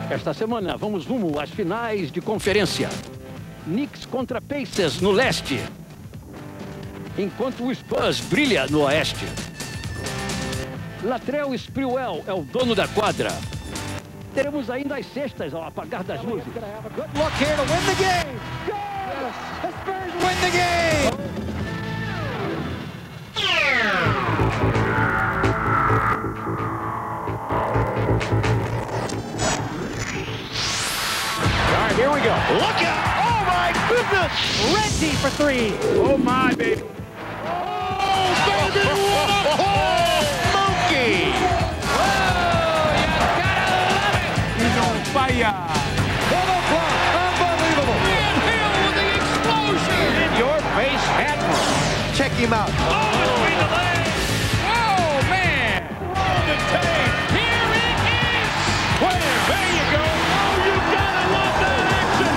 Esta semana vamos rumo às finais de conferência. Knicks contra Pacers no leste, enquanto o Spurs brilha no oeste. Latrell Sprewell é o dono da quadra. Teremos ainda as cestas ao apagar das luzes. Look here to win the game. Yes. The Spurs win the game. All right, here we go. Look out! Oh my goodness! Ready for three. Oh my baby. Oh baby! What a play! Monkey! Oh, you gotta love it! He's on fire! What a block! Unbelievable! Grant Hill with the explosion! In your face, Admiral. Check him out. Oh, between the legs! Oh, man! On the tape. Here it is! There you go. Oh, you gotta love that action.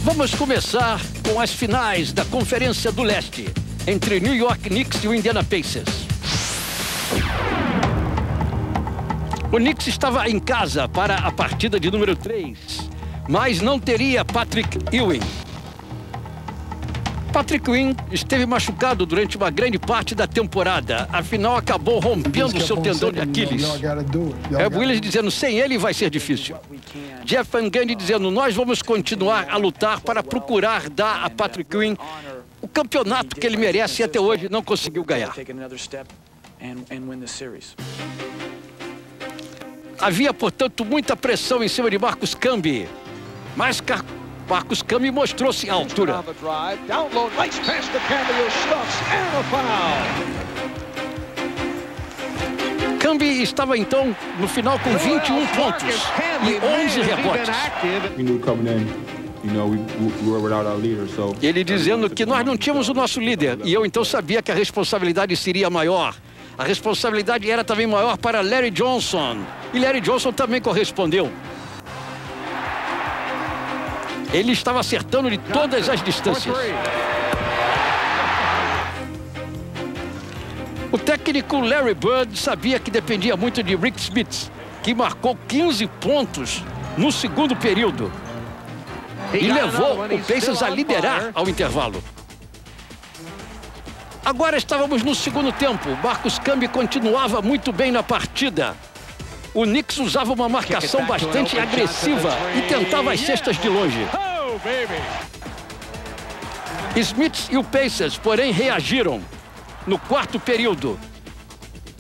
Vamos começar com as finais da Conferência do Leste, entre New York Knicks e o Indiana Pacers. O Knicks estava em casa para a partida de número 3, mas não teria Patrick Ewing. Patrick Ewing esteve machucado durante uma grande parte da temporada, afinal acabou rompendo seu tendão de Aquiles. Herb Williams dizendo, sem ele vai ser difícil. Jeff Van Gundy dizendo, nós vamos continuar a lutar para procurar dar a Patrick Ewing o campeonato que ele merece e até hoje não conseguiu ganhar. Havia, portanto, muita pressão em cima de Marcus Camby, mas Marcus Camby mostrou-se à altura. Camby estava então no final com 21 pontos e 11 rebotes. Ele dizendo que nós não tínhamos o nosso líder e eu então sabia que a responsabilidade seria maior. A responsabilidade era também maior para Larry Johnson e Larry Johnson também correspondeu. Ele estava acertando de todas as distâncias. O técnico Larry Bird sabia que dependia muito de Rick Smith, que marcou 15 pontos no segundo período e levou o Pacers a liderar ao intervalo. Agora estávamos no segundo tempo. Marcus Camby continuava muito bem na partida. O Knicks usava uma marcação bastante agressiva e tentava as cestas de longe. Smith e o Pacers, porém, reagiram no quarto período.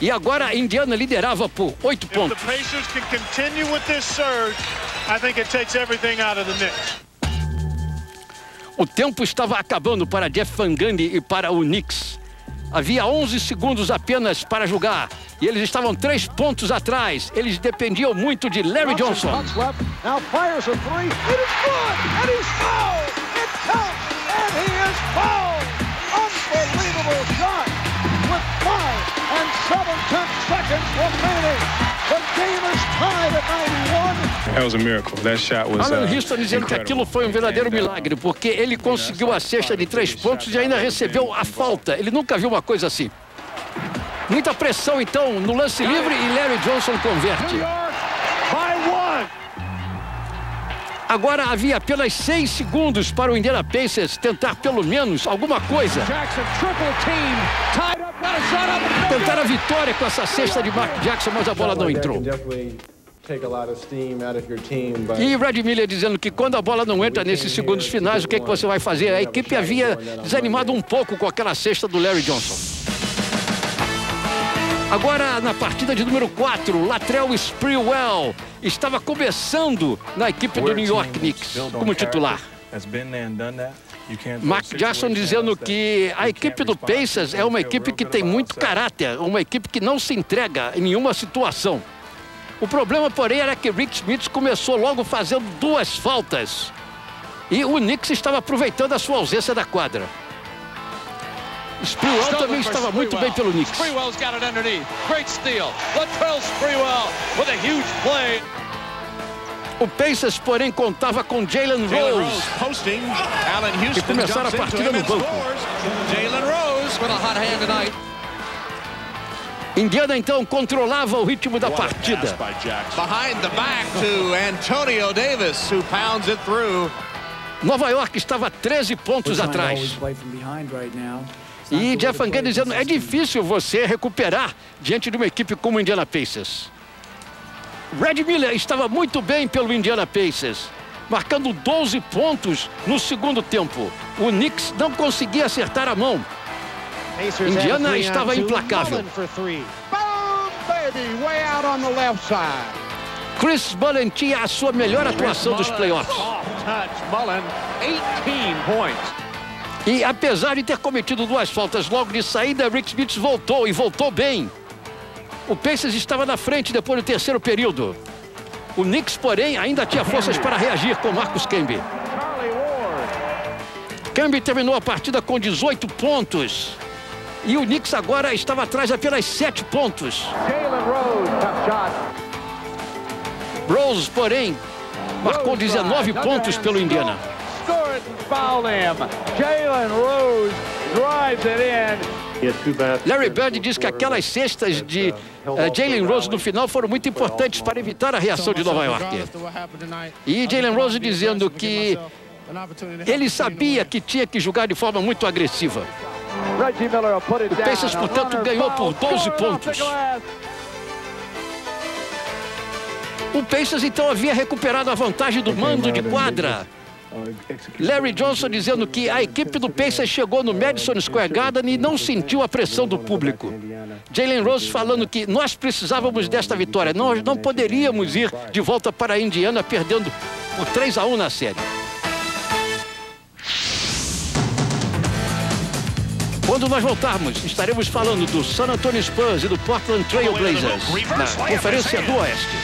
E agora a Indiana liderava por 8 pontos. O tempo estava acabando para Jeff Van Gundy e para o Knicks. Havia 11 segundos apenas para jogar. E eles estavam 3 pontos atrás. Eles dependiam muito de Larry Johnson. Alan Houston dizendo que aquilo foi um verdadeiro milagre, porque ele conseguiu a cesta de 3 pontos e ainda recebeu a falta. Ele nunca viu uma coisa assim. Muita pressão, então, no lance livre e Larry Johnson converte. Agora havia apenas 6 segundos para o Indiana Pacers tentar pelo menos alguma coisa. Tentar a vitória com essa cesta de Mark Jackson, mas a bola não entrou. E Brad Miller dizendo que quando a bola não entra nesses segundos finais, o que você vai fazer? A equipe havia desanimado um pouco com aquela cesta do Larry Johnson. Agora, na partida de número 4, Latrell Sprewell estava começando na equipe do New York Knicks como titular. Mark Jackson dizendo que a equipe do Pacers é uma equipe que tem muito caráter, uma equipe que não se entrega em nenhuma situação. O problema, porém, era que Rick Smith começou logo fazendo 2 faltas. E o Knicks estava aproveitando a sua ausência da quadra. Sprewell também estava muito bem pelo Knicks. O Pacers, porém, contava com Jalen Rose, que começaram a partida no banco. Indiana, então, controlava o ritmo da partida. Behind the back to Antonio Davis, who pounds it through. Nova York estava 13 pontos atrás. E Jeff Van Gundy dizendo, é difícil você recuperar diante de uma equipe como o Indiana Pacers. Red Miller estava muito bem pelo Indiana Pacers, marcando 12 pontos no segundo tempo. O Knicks não conseguia acertar a mão. Indiana estava implacável. Chris Mullin tinha a sua melhor atuação dos playoffs. E apesar de ter cometido 2 faltas logo de saída, Rick Smith voltou e voltou bem. O Pacers estava na frente depois do terceiro período. O Knicks, porém, ainda tinha forças para reagir com Marcus Camby. Camby terminou a partida com 18 pontos. E o Knicks agora estava atrás apenas 7 pontos. Rose, porém, marcou 19 pontos pelo Indiana. Larry Bird diz que aquelas cestas de Jalen Rose no final foram muito importantes para evitar a reação de Nova York. E Jalen Rose dizendo que ele sabia que tinha que jogar de forma muito agressiva. O Pacers, portanto, ganhou por 12 pontos. O Pacers, então, havia recuperado a vantagem do mando de quadra. Larry Johnson dizendo que a equipe do Pacers chegou no Madison Square Garden e não sentiu a pressão do público. Jalen Rose falando que nós precisávamos desta vitória. Nós não poderíamos ir de volta para a Indiana perdendo por 3-1 na série. Quando nós voltarmos, estaremos falando do San Antonio Spurs e do Portland Trail Blazers na Conferência do Oeste.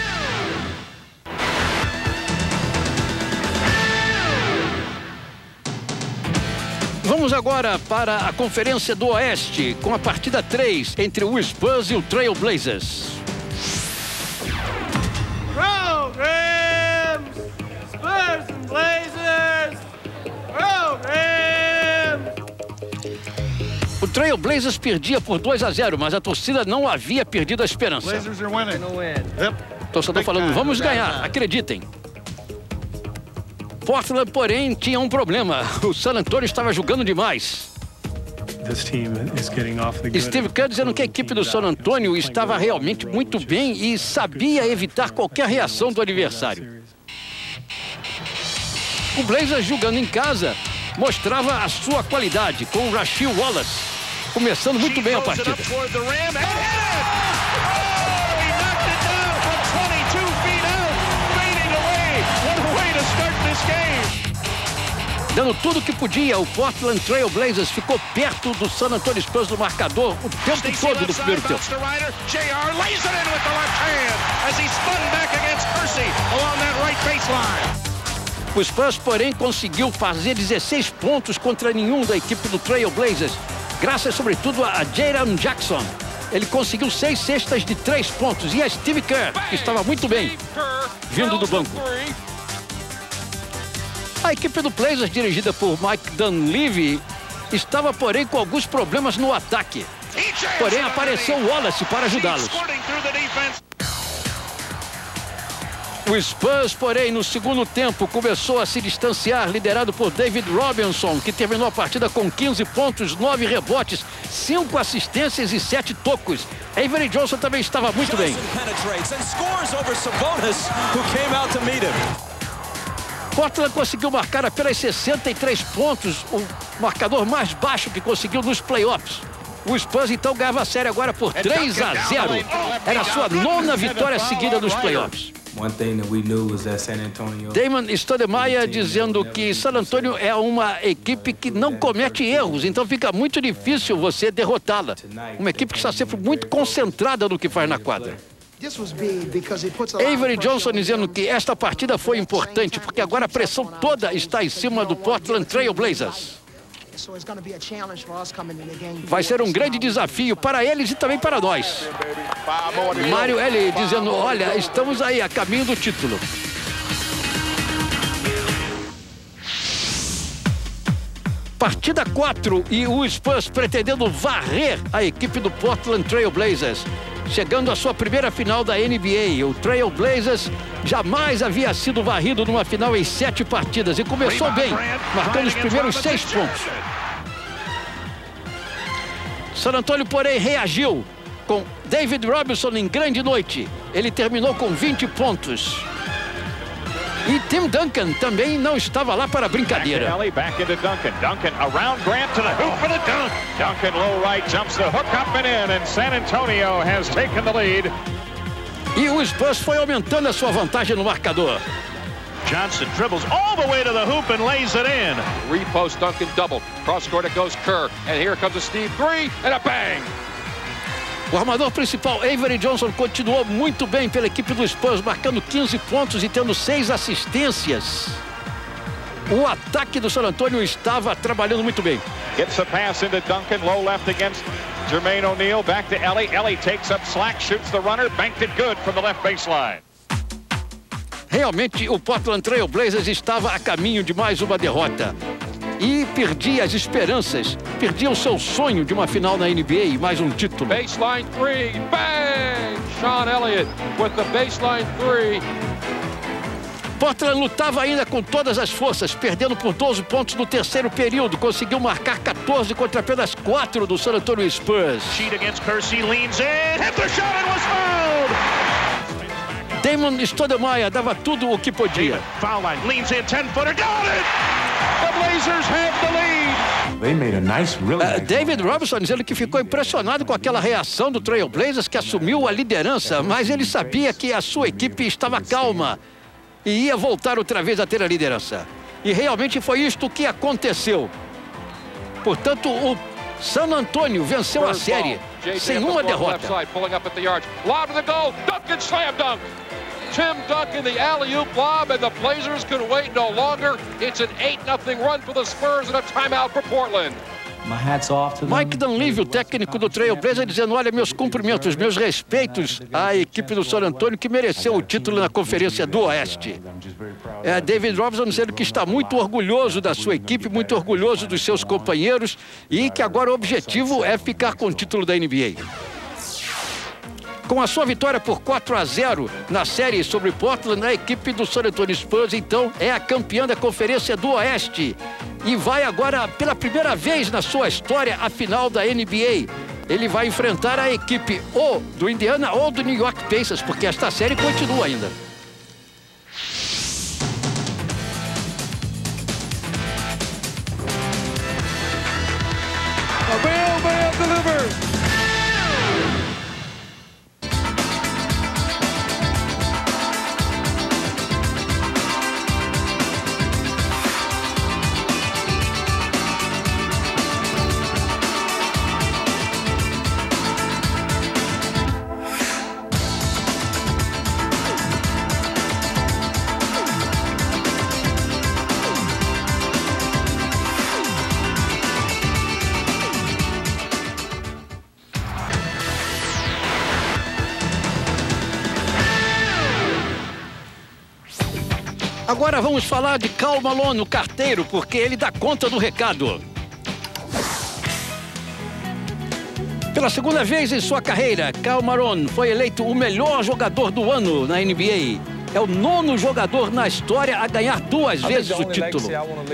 Vamos agora para a Conferência do Oeste, com a partida 3 entre o Spurs e o Trail Blazers. Roll, Rams! Spurs and Blazers! Roll, Rams! O Trail Blazers perdia por 2-0, mas a torcida não havia perdido a esperança. Blazers are winning. O torcedor falando, vamos ganhar, acreditem. Portland, porém, tinha um problema. O San Antonio estava jogando demais. Steve Kerr dizendo que a equipe do San Antonio estava realmente muito bem e sabia evitar qualquer reação do adversário. O Blazers, jogando em casa, mostrava a sua qualidade, com o Rasheed Wallace começando muito bem a partida. Dando tudo o que podia, o Portland Trail Blazers ficou perto do San Antonio Spurs no marcador o tempo todo do primeiro tempo. O Spurs, porém, conseguiu fazer 16 pontos contra nenhum da equipe do Trail Blazers, graças sobretudo a Jaren Jackson. Ele conseguiu 6 cestas de 3 pontos e a Steve Kerr, que estava muito bem, vindo do banco. A equipe do Blazers, dirigida por Mike Dunleavy, estava, porém, com alguns problemas no ataque. Porém, apareceu o Wallace para ajudá-los. O Spurs, porém, no segundo tempo, começou a se distanciar, liderado por David Robinson, que terminou a partida com 15 pontos, 9 rebotes, 5 assistências e 7 tocos. Avery Johnson também estava muito bem. Portland conseguiu marcar apenas 63 pontos, o marcador mais baixo que conseguiu nos playoffs. O Spurs, então, ganhava a série agora por 3-0. Era a sua 9ª vitória seguida nos playoffs. Damon Stoudemire dizendo que San Antonio é uma equipe que não comete erros, então fica muito difícil você derrotá-la. Uma equipe que está sempre muito concentrada no que faz na quadra. Avery Johnson dizendo que esta partida foi importante porque agora a pressão toda está em cima do Portland Trail Blazers. Vai ser um grande desafio para eles e também para nós. Mário L. dizendo, olha, estamos aí a caminho do título. Partida 4 e o Spurs pretendendo varrer a equipe do Portland Trail Blazers. chegando à sua primeira final da NBA. O Trail Blazers jamais havia sido varrido numa final em 7 partidas e começou bem, marcando os primeiros 6 pontos. San Antonio, porém, reagiu com David Robinson em grande noite. Ele terminou com 20 pontos. E Tim Duncan também não estava lá para brincadeira. Back into Duncan. Duncan around Grant to the hoop for the dunk. Duncan low right jumps the hook up and in, and San Antonio has taken the lead. E o Spurs foi aumentando a sua vantagem no marcador. Johnson dribbles all the way to the hoop and lays it in. Repost Duncan double. Cross court it goes Kerr. And here comes a Steve 3 and a bang. O armador principal, Avery Johnson, continuou muito bem pela equipe do Spurs, marcando 15 pontos e tendo 6 assistências. O ataque do San Antonio estava trabalhando muito bem. Gets the pass into Duncan, low left against Jermaine O'Neal, back to Ellie. Ellie takes up slack, shoots the runner, banked it good from the left baseline. Realmente, o Portland Trail Blazers estava a caminho de mais uma derrota. E perdia as esperanças, perdia o seu sonho de uma final na NBA e mais um título. Baseline 3, bang! Sean Elliott with the baseline 3. Portland lutava ainda com todas as forças, perdendo por 12 pontos no terceiro período. Conseguiu marcar 14 contra apenas 4 do San Antonio Spurs. Sheet against Kersey, leans in, hit the shot and was fouled! Damon Stoudemire dava tudo o que podia. Foul line, leans in, 10-footer, got it! The Blazers have the lead! They made a nice, really nice David Robinson dizendo que ficou impressionado com aquela reação do Trail Blazers, que assumiu a liderança, mas ele sabia que a sua equipe estava calma e ia voltar outra vez a ter a liderança. E realmente foi isto que aconteceu. Portanto, o San Antonio venceu a série sem uma derrota. Tim Duncan, the alley-oop lob, and the Blazers can wait no longer. It's an 8-0 run for the Spurs and a timeout for Portland. Mike Dunleavy, o técnico do Trail Blazers, dizendo: olha, meus cumprimentos, meus respeitos à equipe do San Antonio, que mereceu o título na Conferência do Oeste. David Robinson dizendo que está muito orgulhoso da sua equipe, muito orgulhoso dos seus companheiros e que agora o objetivo é ficar com o título da NBA. Com a sua vitória por 4-0 na série sobre Portland, a equipe do San Antonio Spurs, então, é a campeã da Conferência do Oeste e vai agora, pela primeira vez na sua história, à final da NBA. Ele vai enfrentar a equipe ou do Indiana ou do New York Pacers, porque esta série continua ainda. A mailman delivers. Agora vamos falar de Karl Malone, o carteiro, porque ele dá conta do recado. Pela segunda vez em sua carreira, Karl Malone foi eleito o melhor jogador do ano na NBA. É o 9º jogador na história a ganhar 2 vezes o título.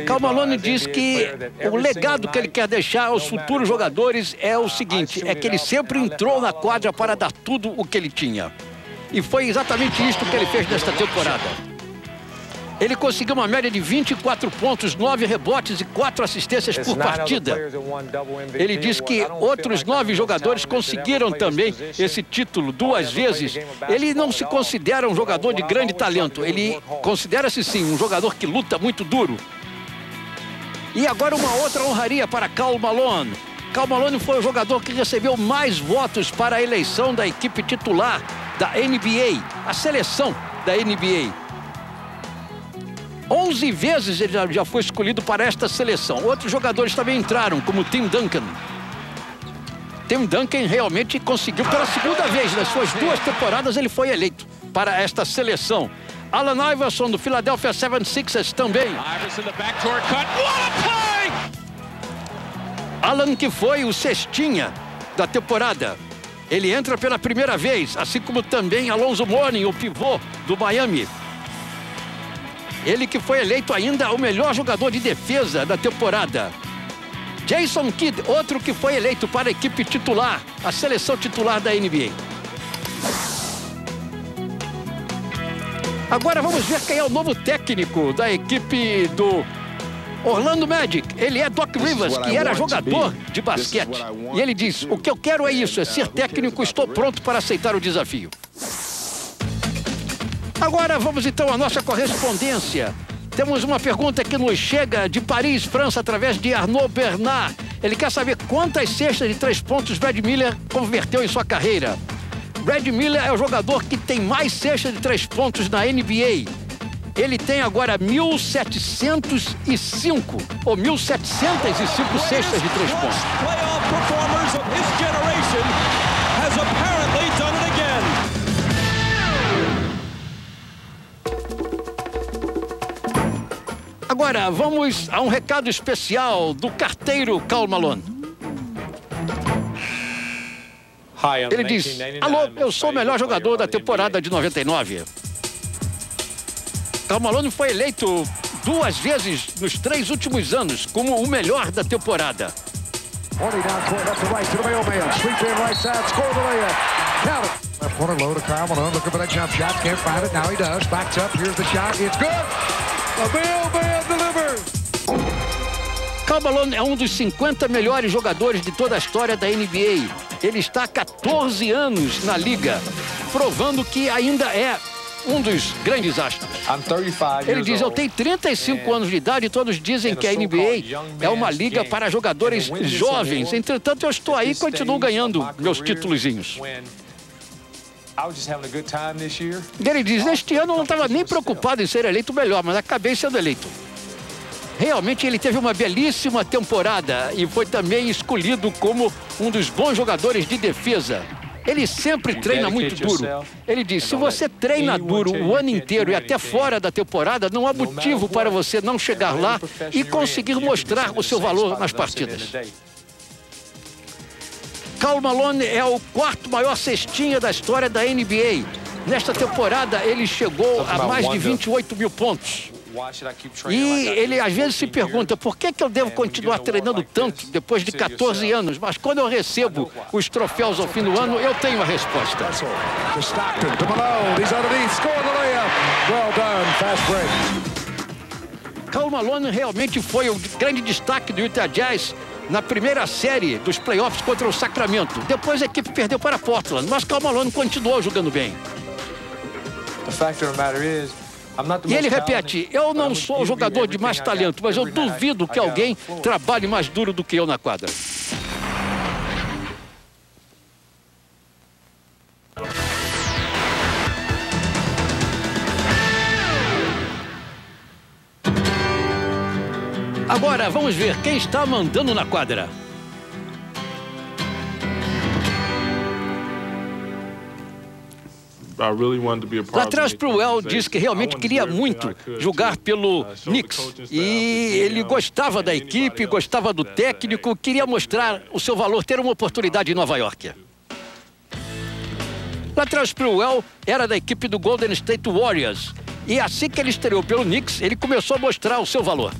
Karl Malone diz que o legado que ele quer deixar aos futuros jogadores é o seguinte, é que ele sempre entrou na quadra para dar tudo o que ele tinha. E foi exatamente isto que ele fez nesta temporada. Ele conseguiu uma média de 24 pontos, 9 rebotes e 4 assistências por partida. Ele diz que outros 9 jogadores conseguiram também esse título 2 vezes. Ele não se considera um jogador de grande talento. Ele considera-se, sim, um jogador que luta muito duro. E agora uma outra honraria para Karl Malone. Karl Malone foi o jogador que recebeu mais votos para a eleição da equipe titular da NBA, a seleção da NBA. 11 vezes ele já foi escolhido para esta seleção. Outros jogadores também entraram, como Tim Duncan. Tim Duncan realmente conseguiu, pela segunda vez nas suas 2 temporadas, ele foi eleito para esta seleção. Allen Iverson, do Philadelphia 76ers, também. Allen, que foi o cestinha da temporada. Ele entra pela primeira vez, assim como também Alonzo Mourning, o pivô do Miami. Ele que foi eleito ainda o melhor jogador de defesa da temporada. Jason Kidd, outro que foi eleito para a equipe titular, a seleção titular da NBA. Agora vamos ver quem é o novo técnico da equipe do Orlando Magic. Ele é Doc Rivers, que era jogador de basquete. E ele diz, o que eu quero é isso, é ser técnico, estou pronto para aceitar o desafio. Agora vamos então à nossa correspondência. Temos uma pergunta que nos chega de Paris, França, através de Arnaud Bernard. Ele quer saber quantas cestas de 3 pontos Brad Miller converteu em sua carreira. Brad Miller é o jogador que tem mais cestas de 3 pontos na NBA. Ele tem agora 1.705 ou 1.705 cestas de 3 pontos. Agora vamos a um recado especial do carteiro Karl Malone. Ele diz, alô, eu sou o melhor jogador da temporada de 99. Karl Malone foi eleito 2 vezes nos 3 últimos anos como o melhor da temporada. Karl Malone é um dos 50 melhores jogadores de toda a história da NBA. Ele está há 14 anos na liga, provando que ainda é um dos grandes astros. Ele diz, eu tenho 35 anos de idade e todos dizem que a NBA é uma liga para jogadores jovens. Entretanto, eu estou aí e continuo ganhando meus títulozinhos. Ele diz, este ano eu não estava nem preocupado em ser eleito melhor, mas acabei sendo eleito. Realmente ele teve uma belíssima temporada e foi também escolhido como um dos bons jogadores de defesa. Ele sempre treina muito duro. Ele diz, se você treina duro o ano inteiro e até fora da temporada, não há motivo para você não chegar lá e conseguir mostrar o seu valor nas partidas. Karl Malone é o 4º maior cestinha da história da NBA. Nesta temporada ele chegou a mais de 28 mil pontos. E ele às vezes se pergunta, por que eu devo continuar treinando tanto depois de 14 anos? Mas quando eu recebo os troféus ao fim do ano, eu tenho a resposta. Karl Malone realmente foi o grande destaque do Utah Jazz na primeira série dos playoffs contra o Sacramento. Depois a equipe perdeu para Portland, mas Karl Malone continuou jogando bem. E ele repete, eu não sou o jogador de mais talento, mas eu duvido que alguém trabalhe mais duro do que eu na quadra. Agora vamos ver quem está mandando na quadra. Latrell Sprewell diz que realmente queria muito jogar pelo Knicks e ele gostava da equipe, gostava do técnico, queria mostrar o seu valor, ter uma oportunidade em Nova York. Latrell Sprewell era da equipe do Golden State Warriors e assim que ele estreou pelo Knicks, ele começou a mostrar o seu valor.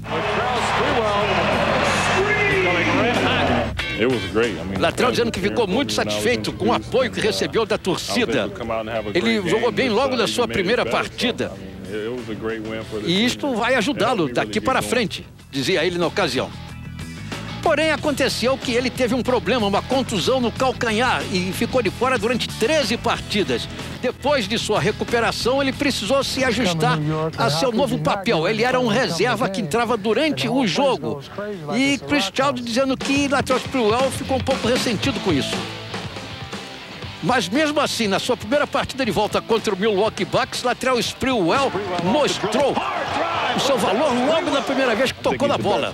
Latrell dizendo que ficou muito satisfeito com o apoio que recebeu da torcida. Ele jogou bem logo na sua primeira partida. E isto vai ajudá-lo daqui para frente, dizia ele na ocasião. Porém, aconteceu que ele teve um problema, uma contusão no calcanhar e ficou de fora durante 13 partidas. Depois de sua recuperação, ele precisou se ajustar a seu novo papel. Ele era um reserva que entrava durante o jogo. E Chris Childs dizendo que Latrell Sprewell ficou um pouco ressentido com isso. Mas mesmo assim, na sua primeira partida de volta contra o Milwaukee Bucks, Latrell Sprewell mostrou o seu valor logo na primeira vez que tocou na bola.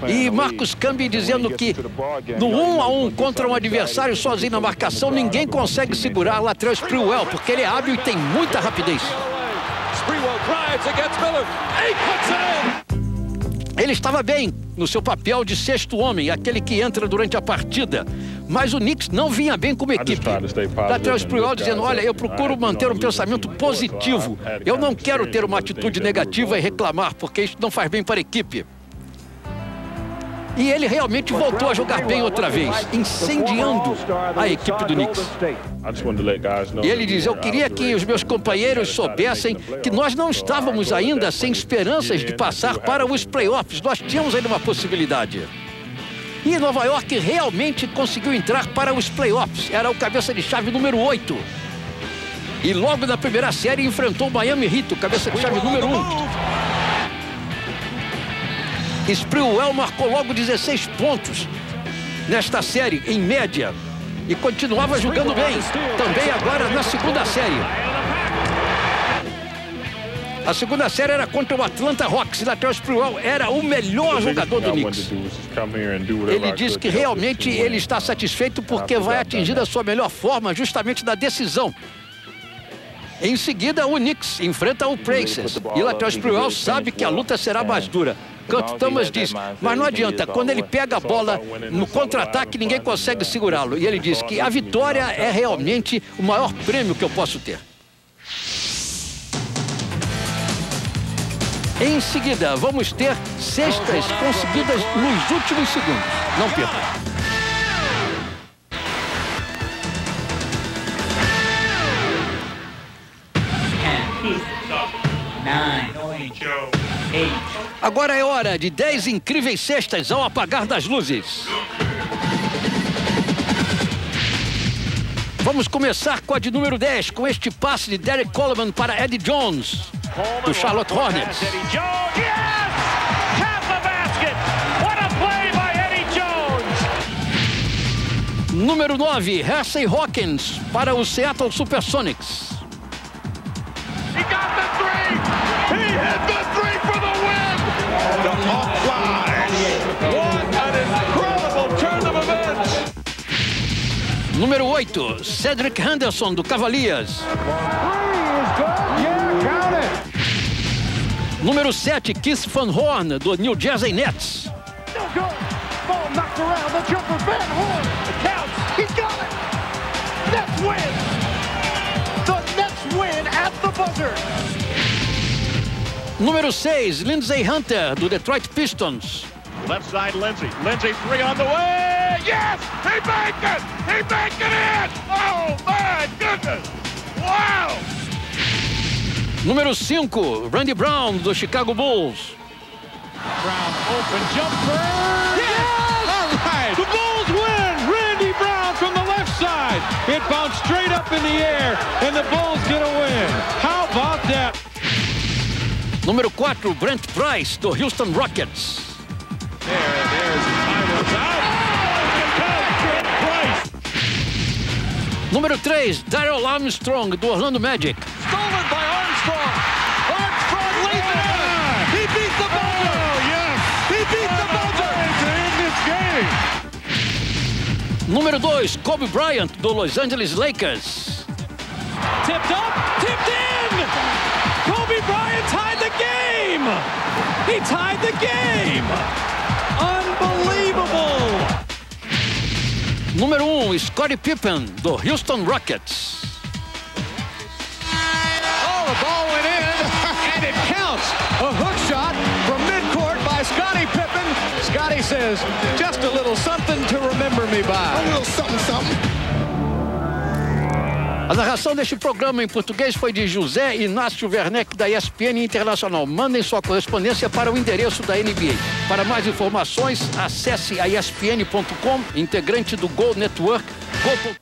E Marcus Camby dizendo que no 1-1 contra um adversário sozinho na marcação, ninguém consegue segurar Latrell Sprewell, porque ele é hábil e tem muita rapidez. Ele estava bem no seu papel de sexto homem, aquele que entra durante a partida. Mas o Knicks não vinha bem como equipe. Latrell Sprewell dizendo, olha, eu procuro manter um pensamento positivo. Eu não quero ter uma atitude negativa e reclamar, porque isso não faz bem para a equipe. E ele realmente voltou a jogar bem outra vez, incendiando a equipe do Knicks. E ele diz, eu queria que os meus companheiros soubessem que nós não estávamos ainda sem esperanças de passar para os playoffs. Nós tínhamos ainda uma possibilidade. E Nova York realmente conseguiu entrar para os playoffs. Era o cabeça de chave número 8. E logo na primeira série enfrentou o Miami Heat, o cabeça de chave número 1. Sprewell marcou logo 16 pontos nesta série, em média, e continuava jogando bem, também agora na segunda série. A segunda série era contra o Atlanta Hawks, e Latrell Sprewell era o melhor jogador do Knicks. Ele diz que realmente ele está satisfeito porque vai atingir a sua melhor forma justamente na decisão. Em seguida, o Knicks enfrenta o Pacers, e Latrell Sprewell sabe que a luta será mais dura. Kurt Thomas diz, mas não adianta, quando ele pega a bola no contra-ataque, ninguém consegue segurá-lo. E ele diz que a vitória é realmente o maior prêmio que eu posso ter. Em seguida, vamos ter cestas conseguidas nos últimos segundos. Não perca. Agora é hora de 10 incríveis cestas ao apagar das luzes. Vamos começar com a de número 10, com este passe de Derek Coleman para Eddie Jones, do Charlotte Hornets. Número 9, Hersey Hawkins para o Seattle Supersonics. Número 8, Cedric Henderson, do Cavaliers. Número 7, Keith Van Horn, do New Jersey Nets. Número 6, Lindsey Hunter, do Detroit Pistons. Left side, Lindsey. Lindsey, 3 on the way. Yes! He banked it! He banked it in! Oh, my goodness! Wow! Número 5, Randy Brown, do Chicago Bulls. Brown, open jumper. Yes! All right! The Bulls win! Randy Brown from the left side. It bounced straight up in the air, and the Bulls get a win. How about that? Número 4, Brent Price, do Houston Rockets. There's timeout out. Brent Price. Número 3, Darrell Armstrong, do Orlando Magic. Stolen by Armstrong. Armstrong lays it in. He beat the buzzer. Oh, yes. He beat the buzzer. To end this game. Número 2, Kobe Bryant, do Los Angeles Lakers. Tipped up, tipped in. Kobe Bryant tied the game. He tied the game. Unbelievable. Número 1, Scottie Pippen, do Houston Rockets. Oh, the ball went in, and it counts. A hook shot from midcourt by Scottie Pippen. Scottie says, just a little something to remember me by. A little something, something. A narração deste programa em português foi de José Inácio Werneck, da ESPN Internacional. Mandem sua correspondência para o endereço da NBA. Para mais informações, acesse a ESPN.com, integrante do Go Network. Go